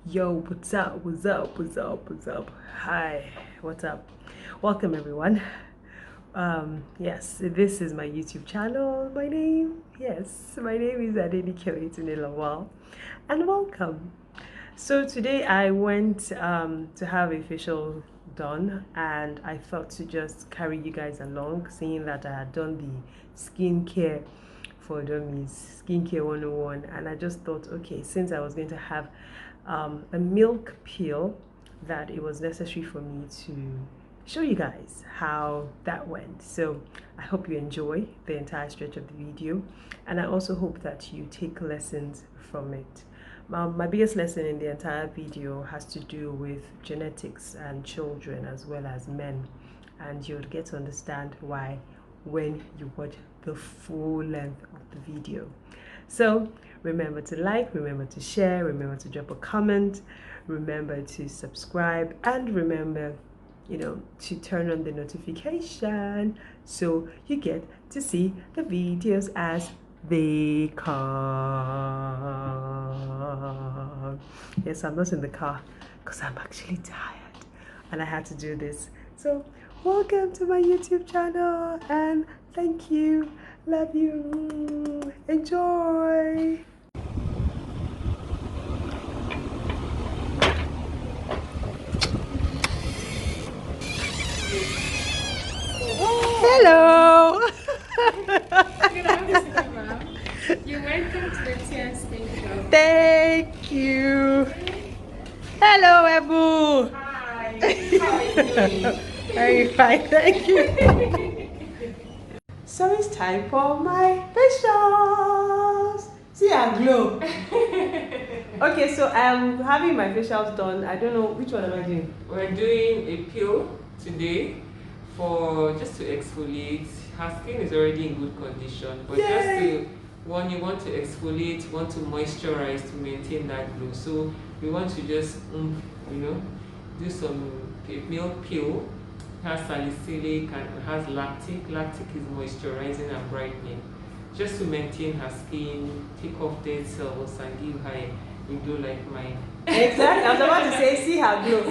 Yo, what's up? What's up? What's up? What's up? Hi, what's up? Welcome everyone. Yes, this is my YouTube channel. My name is Adenike Oyetunde-Lawal, and welcome. So today I went to have a facial done, and I thought to just carry you guys along, seeing that I had done the skincare for dummies, skincare 101, and I just thought, okay, since I was going to have a milk peel, that it was necessary for me to show you guys how that went. So I hope you enjoy the entire stretch of the video, and I also hope that you take lessons from it. My biggest lesson in the entire video has to do with genetics and children as well as men, and you'll get to understand why when you watch the full length of the video. So remember to like, remember to share, remember to drop a comment, remember to subscribe, and remember, to turn on the notification so you get to see the videos as they come. Yes, I'm not in the car because I'm actually tired and I had to do this. So welcome to my YouTube channel, and thank you. Love you. Enjoy. Hello. You're welcome to the TnSkinClub. Thank you. Hello, Ebun. Hi. How are you doing? Very fine, thank you. So it's time for my facials. See, I glow. Okay, so I'm having my facials done. I don't know which one am I doing. We're doing a peel today for just to exfoliate. Her skin is already in good condition, but Yay! just to when you want to exfoliate, want to moisturize to maintain that glow. So we want to just do some milk peel. It has salicylic and it has lactic. Lactic is moisturizing and brightening, just to maintain her skin, take off dead cells, and give her a glow like mine. Exactly. I was about to say, see her glow.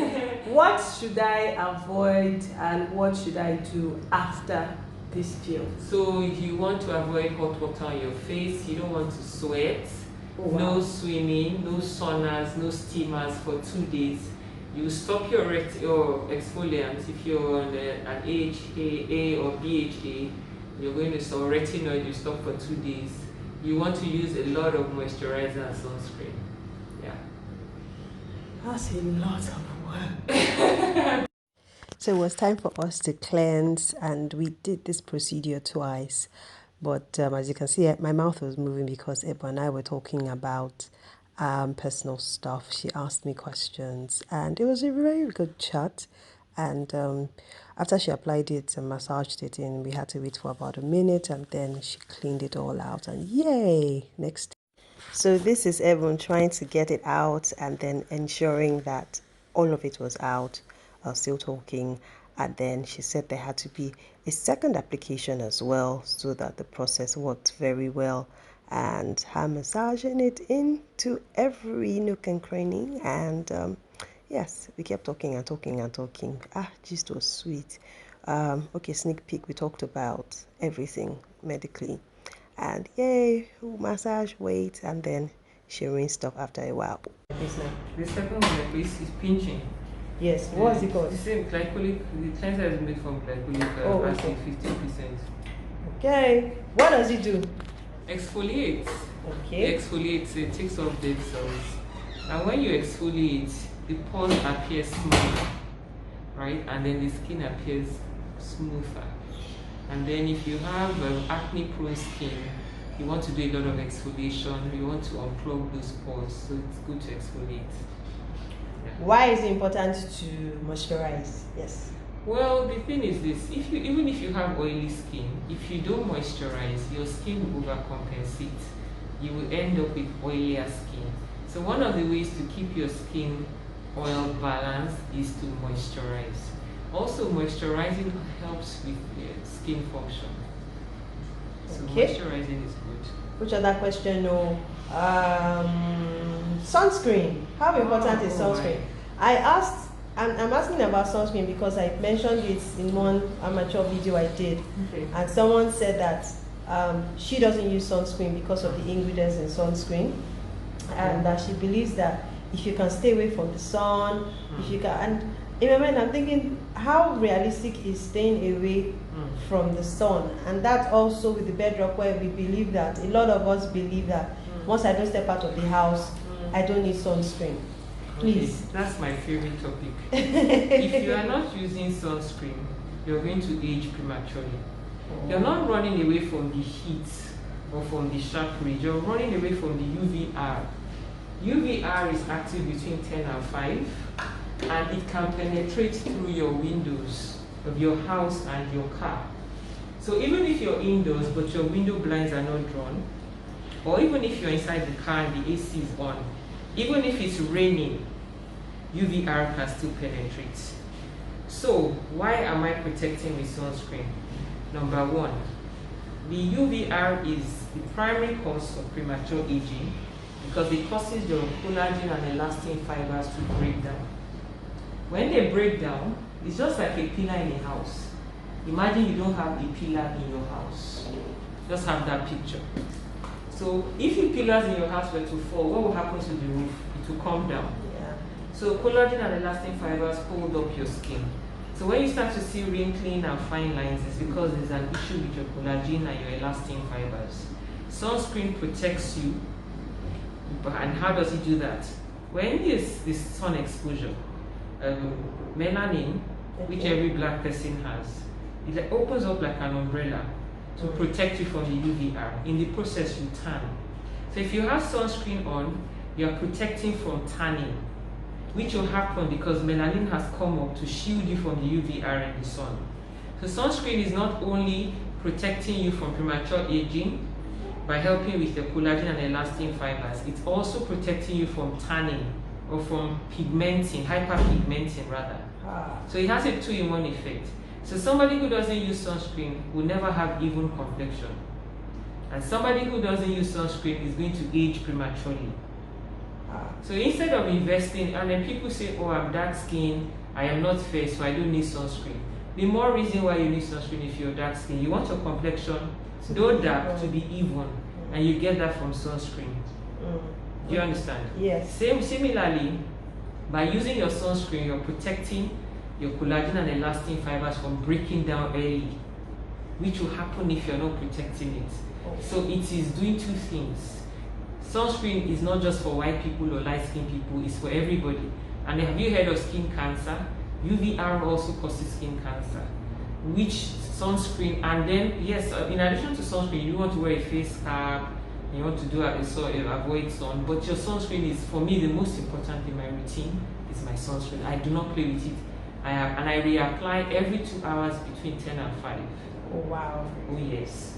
What should I avoid and what should I do after this peel? So you want to avoid hot water on your face. You don't want to sweat. Oh, wow. No swimming, no saunas, no steamers for 2 days. You stop your exfoliants if you're on an AHA or BHA. You're going to stop retinol. You stop for 2 days. You want to use a lot of moisturizer and sunscreen. Yeah. That's a lot of work. So it was time for us to cleanse, and we did this procedure twice. But as you can see, my mouth was moving because Ebun and I were talking about personal stuff. She asked me questions, and it was a very good chat. And after she applied it and massaged it in, we had to wait for about a minute, and then she cleaned it all out. And yay! Next. So this is Ebun trying to get it out and then ensuring that all of it was out. Still talking, and then she said there had to be a second application as well so that the process worked very well, and her massaging it into every nook and cranny. And yes, we kept talking and talking and talking. Gist was sweet. Okay, sneak peek, we talked about everything medically, and yay, massage, wait, and then she rinsed off after a while. The second one, my face is pinching. Yes, what is it called? The same glycolic. The cleanser is made from glycolic acid, 15%. Okay, what does it do? Exfoliates. Okay. It exfoliates. It takes off dead cells. And when you exfoliate, the pores appear smoother, right? And then the skin appears smoother. And then if you have acne-prone skin, you want to do a lot of exfoliation. You want to unclog those pores, so it's good to exfoliate. Why is it important to moisturize? Yes. Well, the thing is this: even if you have oily skin, if you don't moisturize, your skin will overcompensate. You will end up with oilier skin. So one of the ways to keep your skin oil balanced is to moisturize. Also, moisturizing helps with skin function. So okay. Moisturizing is good. Which other question? No. Sunscreen. How important is Oh, sunscreen? I asked, I'm asking about sunscreen because I mentioned it in one amateur video I did, Okay. and someone said that she doesn't use sunscreen because of the ingredients in sunscreen, and that she believes that if you can stay away from the sun, if you can, and in my mind I'm thinking, how realistic is staying away from the sun? And that also with the bedrock, where we believe that, a lot of us believe that once I don't step out of the house, I don't need sunscreen. Please. Okay, that's my favorite topic. If you are not using sunscreen, you're going to age prematurely. You're not running away from the heat or from the sharp rays, you're running away from the UVR. UVR is active between 10 and 5, and it can penetrate through your windows of your house and your car. So even if you're indoors but your window blinds are not drawn, or even if you're inside the car and the AC is on, even if it's raining, UVR can still penetrate. So why am I protecting with sunscreen? Number one, the UVR is the primary cause of premature aging because it causes your collagen and elastin fibers to break down. When they break down, it's just like a pillar in a house. Imagine you don't have a pillar in your house. Just have that picture. So if the pillars in your house were to fall, what will happen to the roof? It will come down. Yeah. So collagen and elastin fibers hold up your skin. So when you start to see wrinkling and fine lines, it's because there's an issue with your collagen and your elastin fibers. Sunscreen protects you. And how does it do that? When there's this sun exposure, melanin, which every black person has, it opens up like an umbrella to protect you from the UVR. In the process, you tan. So if you have sunscreen on, you are protecting from tanning, which will happen because melanin has come up to shield you from the UVR in the sun. So sunscreen is not only protecting you from premature aging by helping with your collagen and elastin fibers, it's also protecting you from tanning or from pigmenting, hyperpigmenting rather. So it has a two-in-one effect. So somebody who doesn't use sunscreen will never have even complexion. And somebody who doesn't use sunscreen is going to age prematurely. So instead of investing, and then people say, oh, I'm dark skinned, I am not fair, so I don't need sunscreen. The more reason why you need sunscreen if you're dark skinned, you want your complexion, though dark, to be even, and you get that from sunscreen. Do you understand? Yes. Similarly, by using your sunscreen, you're protecting your collagen and elastin fibers from breaking down early, which will happen if you're not protecting it. So it is doing two things. Sunscreen is not just for white people or light-skinned people, it's for everybody. And have you heard of skin cancer? UVR also causes skin cancer, which sunscreen, and then, yes, in addition to sunscreen, you want to wear a face cap, you want to do avoid sun, but your sunscreen is, for me, the most important in my routine is my sunscreen. I do not play with it. And I reapply every 2 hours between 10 and 5. Oh, wow. Oh, yes.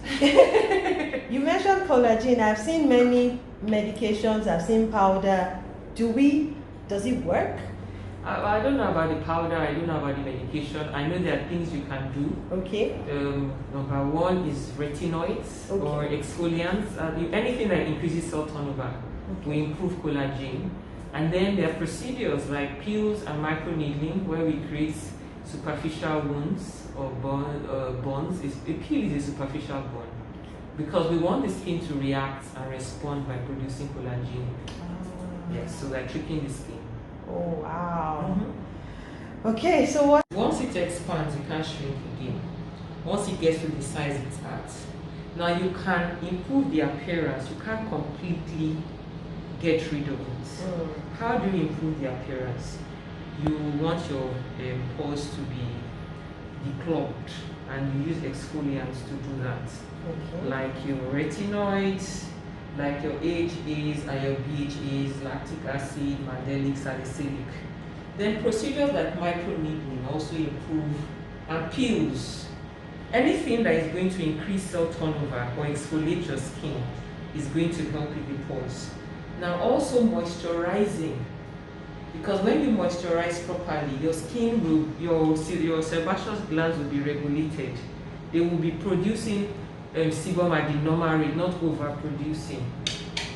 You mentioned collagen. I've seen many medications, I've seen powder. Does it work? I don't know about the powder, I don't know about the medication. I know there are things you can do. Okay. Number one is retinoids or exfoliants. Anything that increases cell turnover will improve collagen. And then there are procedures like peels and microneedling where we create superficial wounds or bonds. A peel is a superficial bond because we want the skin to react and respond by producing collagen. Yes, so we're tricking the skin. Oh, wow. Okay, so what? Once it expands, it can't shrink again. Once it gets to the size it's at. Now you can improve the appearance. You can't completely get rid of it. How do you improve the appearance? You want your pores to be declogged, and you use exfoliants to do that. Like your retinoids, like your AHAs and your BHAs, lactic acid, mandelic, salicylic. Then procedures like microneedling also improve, and peels. Anything that is going to increase cell turnover or exfoliate your skin is going to help with the pores. Now also moisturizing, because when you moisturize properly, your skin will, your sebaceous glands will be regulated. They will be producing sebum at the normal rate, not overproducing.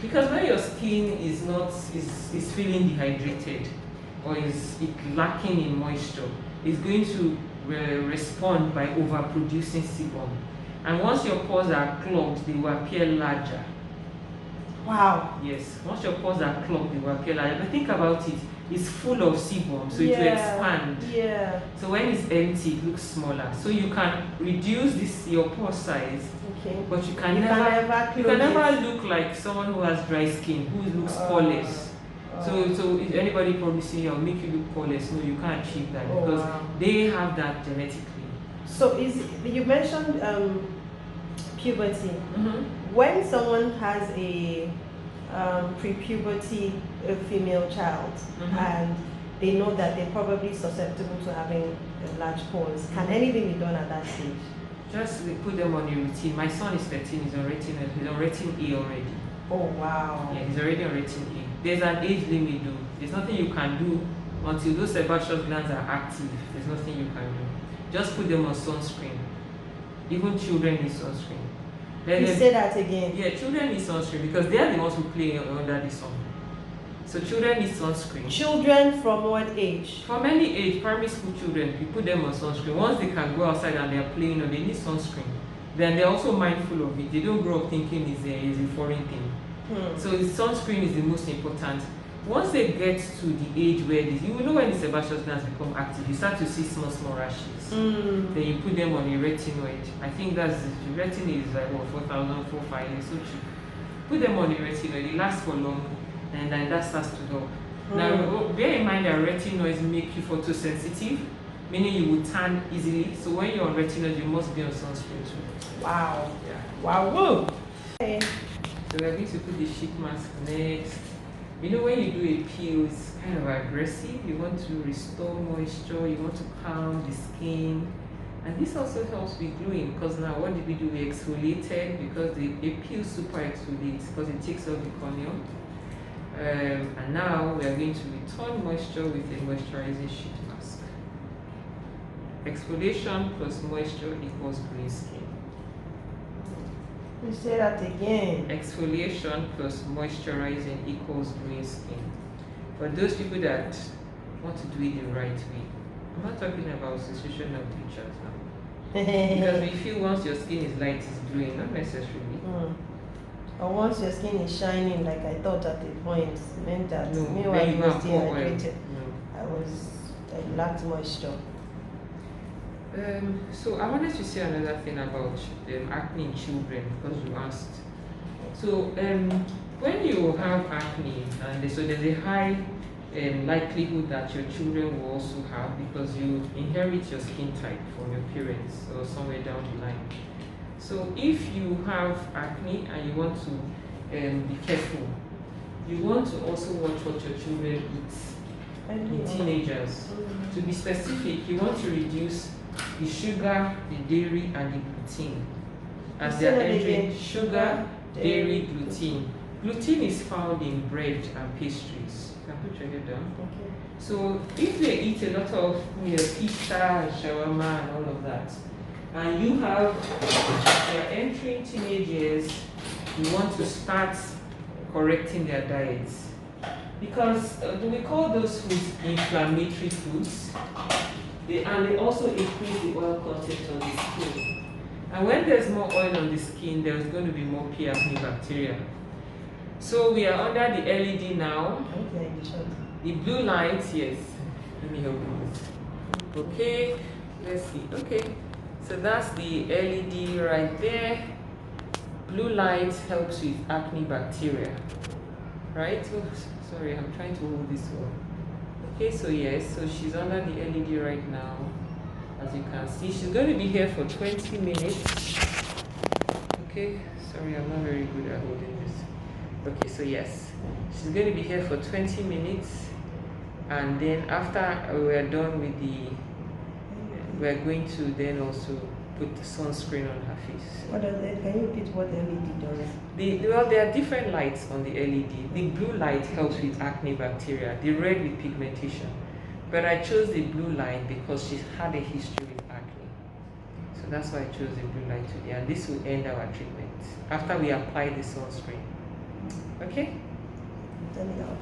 Because when your skin is not is feeling dehydrated or is lacking in moisture, it's going to respond by overproducing sebum. And once your pores are clogged, they will appear larger. Wow. Yes, once your pores are clogged, they will appear larger. But think about it, it's full of sebum, so it will expand. Yeah. So when it's empty, it looks smaller. So you can reduce this your pore size, okay, but you can never look like someone who has dry skin, who looks poreless. So if anybody promising you, I'll make you look poreless, no, you can't achieve that because they have that genetically. So you mentioned puberty. When someone has a pre-puberty female child and they know that they're probably susceptible to having large pores, can anything be done at that stage? Just put them on a routine. My son is 13, he's on retin A already. Oh wow. Yeah, he's already on retin A. There's an age limit though. There's nothing you can do until those sebaceous glands are active. There's nothing you can do. Just put them on sunscreen. Even children need sunscreen. Say that again. Yeah, children need sunscreen because they are the ones who play under the sun. So children need sunscreen. Children from what age? From any age, primary school children, you put them on sunscreen. Once they can go outside and they're playing, they need sunscreen. Then they're also mindful of it. They don't grow up thinking it's a foreign thing. So sunscreen is the most important. Once they get to the age where you will know when the sebaceous glands become active, you start to see small rashes. Then you put them on a retinoid. I think that's the retin is like what, 4,000, 4,500, so cheap. Put them on a retinoid, it lasts for long, and then that starts to help. Now bear in mind that retinoids make you photosensitive, meaning you will tan easily. So when you're on retinoid, you must be on sunscreen too. Wow. Yeah. Wow. Whoa. Okay. So we're going to put the sheet mask next. You know, when you do a peel, it's kind of aggressive. You want to restore moisture, you want to calm the skin. And this also helps with gluing because now what did we do? We exfoliated because the peel super exfoliates because it takes off the corneal. And now we are going to return moisture with a moisturizing sheet mask. Exfoliation plus moisture equals glowing skin. You say that again. Exfoliation plus moisturizing equals glowing skin. For those people that want to do it the right way, I'm not talking about substitution of pictures now. Because we feel once your skin is light, it's glowing, not necessarily. Or once your skin is shining, like I thought at a point, meant that no, meanwhile you was dehydrated. No. I lacked moisture. So I wanted to say another thing about acne in children because you asked. So when you have acne, and so there's a high likelihood that your children will also have because you inherit your skin type from your parents or somewhere down the line. So if you have acne and you want to be careful, you want to also watch what your children eat in teenagers. To be specific, you want to reduce the sugar, the dairy, and the gluten. As they are entering sugar, dairy, gluten. Gluten is found in bread and pastries. You can put your head down. Okay. So if they eat a lot of pizza and shawarma and all of that, and you have, they're entering teenage years, you want to start correcting their diets. Because we call those foods inflammatory foods. And they also increase the oil content on the skin. And when there's more oil on the skin, there's going to be more P. acne bacteria. So we are under the LED now. Okay, the blue light, yes. Let me help you. Okay, let's see. Okay, so that's the LED right there. Blue light helps with acne bacteria. Right? Oh, sorry, I'm trying to hold this one. Okay, so yes, so she's under the LED right now. As you can see, she's going to be here for 20 minutes. Okay, sorry, I'm not very good at holding this. Okay, so yes, she's going to be here for 20 minutes. And then after we're done with we're going to then also put the sunscreen on her face. What does it? Can you repeat what LED does? Well, there are different lights on the LED. The blue light helps with acne bacteria, the red with pigmentation. But I chose the blue light because she's had a history with acne. So that's why I chose the blue light today. And this will end our treatment after we apply the sunscreen. Okay, turn it off.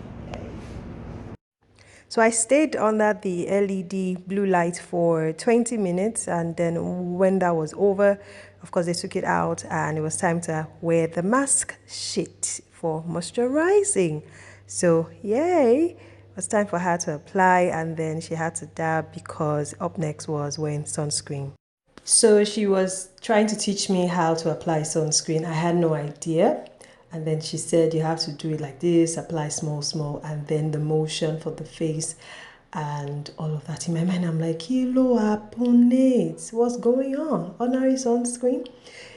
So I stayed under the LED blue light for 20 minutes, and then when that was over, of course they took it out and it was time to wear the mask sheet for moisturizing. So yay, it was time for her to apply, and then she had to dab because up next was wearing sunscreen. So she was trying to teach me how to apply sunscreen. I had no idea. And then she said you have to do it like this, apply small, and then the motion for the face and all of that. In my mind, I'm like, kilo aponate, what's going on? Ordinary sunscreen?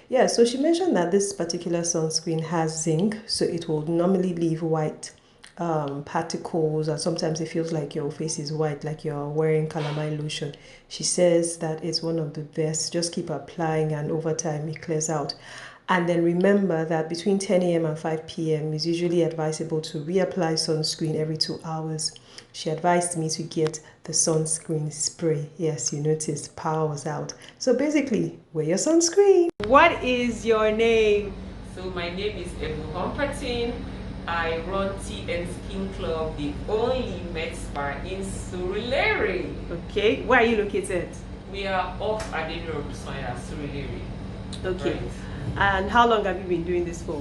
Yeah, so she mentioned that this particular sunscreen has zinc, so it will normally leave white particles, and sometimes it feels like your face is white, like you're wearing calamine lotion. She says that it's one of the best. Just keep applying, and over time it clears out. And then remember that between 10 a.m. and 5 p.m. is usually advisable to reapply sunscreen every 2 hours. She advised me to get the sunscreen spray. Yes, you noticed, power was out. So basically, wear your sunscreen. What is your name? So my name is Ebun. I run TnSkinClub, the only med spa in Surulere. Okay, where are you located? We are off Adeniran, Surulere. Okay. Right. And how long have you been doing this for?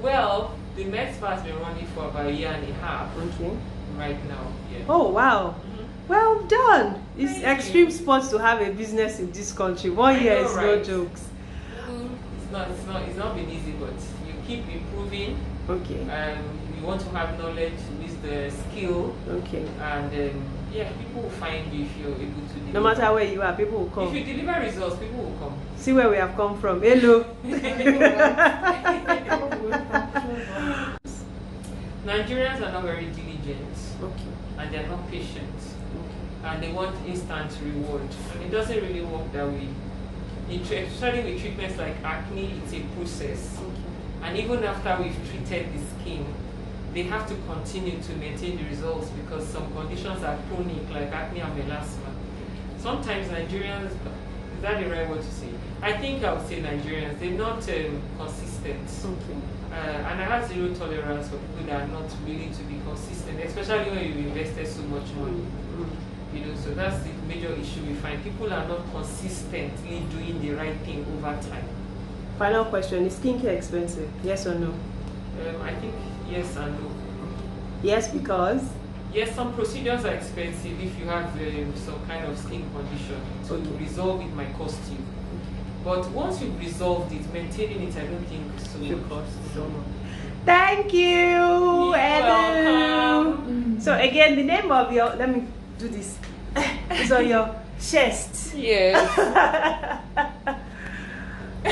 Well, the med spa has been running for about a year and a half. Okay. Right now, yeah. Oh wow. Well done. It's Thank extreme you. sports to have a business in this country. 1 year is no jokes. It's not been easy, but you keep improving. Okay. You want to have knowledge with the skill. Okay. And yeah, people will find you if you're able to deliver. No matter where you are, people will come. If you deliver results, people will come. See where we have come from. Hello. Nigerians are not very diligent. Okay. And they're not patient. Okay. And they want instant reward. And it doesn't really work that way. Especially with treatments like acne, it's a process. Okay. And even after we've treated the skin, they have to continue to maintain the results because some conditions are chronic, like acne and melasma. Sometimes Nigerians, is that the right word to say? I think I would say Nigerians, they're not consistent. Okay. And I have zero tolerance for people that are not willing to be consistent, especially when you've invested so much money. You know, so that's the major issue we find. People are not consistently doing the right thing over time. Final question, is skincare expensive? Yes or no? I think yes and no. Yes, because? Yes, some procedures are expensive if you have some kind of skin condition. So to resolve it might cost you. But once you've resolved it, maintaining it, I don't think so Should cost so much. Thank you, Ebun. So again, the name of your, let me do this. It's on your chest. Yes.